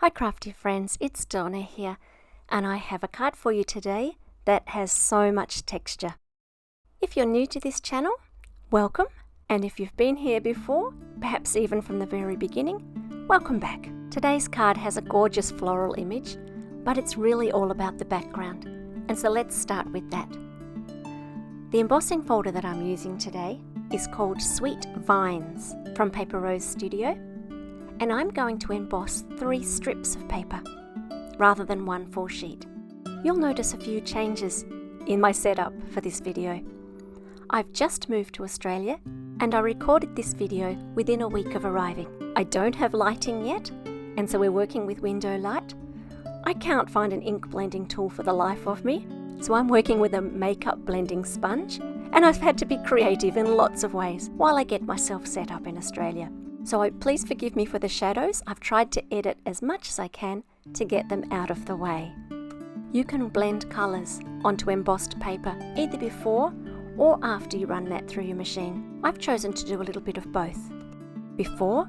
Hi crafty friends, it's Donna here, and I have a card for you today that has so much texture. If you're new to this channel, welcome, and if you've been here before, perhaps even from the very beginning, welcome back. Today's card has a gorgeous floral image, but it's really all about the background, and so let's start with that. The embossing folder that I'm using today is called Sweet Vines from Paper Rose Studio. And I'm going to emboss 3 strips of paper rather than one full sheet. You'll notice a few changes in my setup for this video. I've just moved to Australia and I recorded this video within a week of arriving. I don't have lighting yet, and so we're working with window light. I can't find an ink blending tool for the life of me, so I'm working with a makeup blending sponge, and I've had to be creative in lots of ways while I get myself set up in Australia. So please forgive me for the shadows. I've tried to edit as much as I can to get them out of the way. You can blend colours onto embossed paper either before or after you run that through your machine. I've chosen to do a little bit of both. Before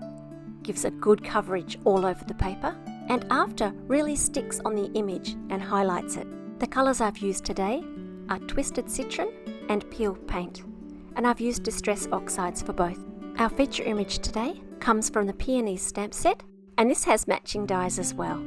gives a good coverage all over the paper, and after really sticks on the image and highlights it. The colours I've used today are Twisted Citron and Peel Paint, and I've used Distress Oxides for both. Our feature image today comes from the Peonies stamp set, and this has matching dies as well.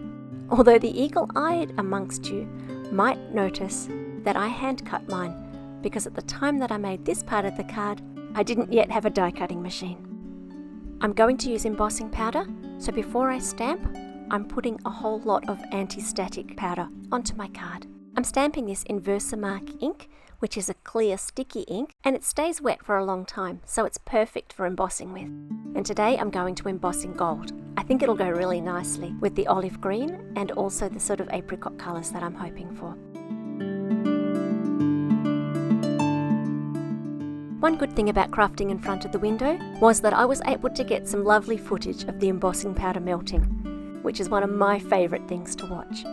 Although the eagle-eyed amongst you might notice that I hand cut mine, because at the time that I made this part of the card, I didn't yet have a die cutting machine. I'm going to use embossing powder, so before I stamp, I'm putting a whole lot of anti-static powder onto my card. I'm stamping this in Versamark Ink, which is a clear sticky ink, and it stays wet for a long time, so it's perfect for embossing with. And today I'm going to emboss in gold. I think it'll go really nicely with the olive green and also the sort of apricot colours that I'm hoping for. One good thing about crafting in front of the window was that I was able to get some lovely footage of the embossing powder melting, which is one of my favourite things to watch.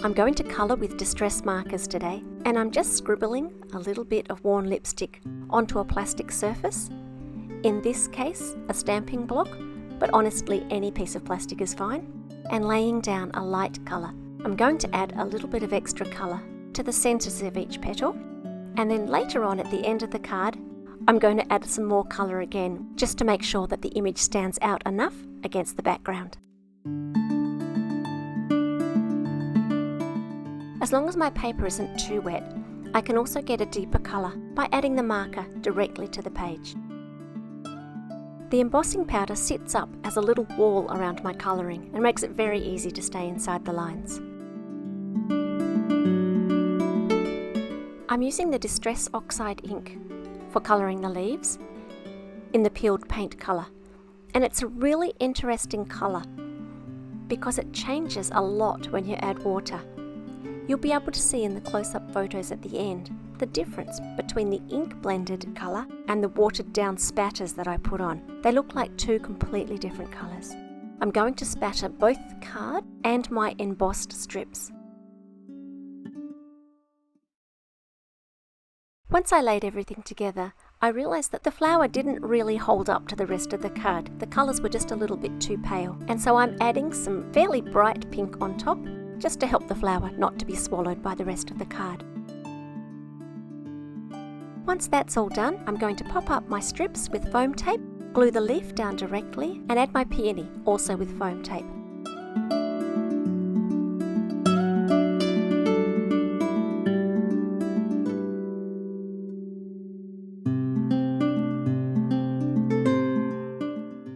I'm going to colour with distress markers today, and I'm just scribbling a little bit of worn lipstick onto a plastic surface. In this case, a stamping block, but honestly any piece of plastic is fine, and laying down a light colour. I'm going to add a little bit of extra colour to the centres of each petal, and then later on at the end of the card, I'm going to add some more colour again, just to make sure that the image stands out enough against the background. As long as my paper isn't too wet, I can also get a deeper colour by adding the marker directly to the page. The embossing powder sits up as a little wall around my colouring and makes it very easy to stay inside the lines. I'm using the Distress Oxide ink for colouring the leaves in the peeled paint colour, and it's a really interesting colour because it changes a lot when you add water. You'll be able to see in the close-up photos at the end the difference between the ink blended colour and the watered down spatters that I put on. They look like 2 completely different colours. I'm going to spatter both the card and my embossed strips. Once I laid everything together, I realised that the flower didn't really hold up to the rest of the card. The colours were just a little bit too pale, and so I'm adding some fairly bright pink on top, just to help the flower not to be swallowed by the rest of the card. Once that's all done, I'm going to pop up my strips with foam tape, glue the leaf down directly, and add my peony, also with foam tape.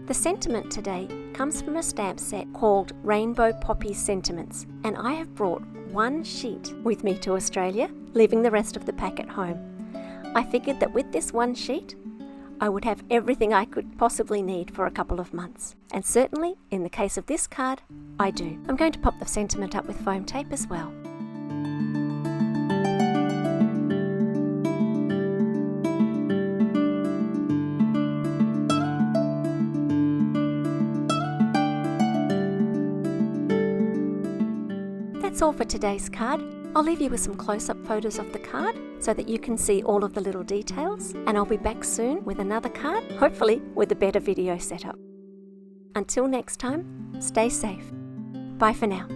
The sentiment today comes from a stamp set called Rainbow Poppies Sentiments, and I have brought 1 sheet with me to Australia, leaving the rest of the pack at home. I figured that with this 1 sheet, I would have everything I could possibly need for a couple of months. And certainly, in the case of this card, I do. I'm going to pop the sentiment up with foam tape as well. That's all for today's card. I'll leave you with some close-up photos of the card so that you can see all of the little details, and I'll be back soon with another card, hopefully with a better video setup. Until next time, stay safe. Bye for now.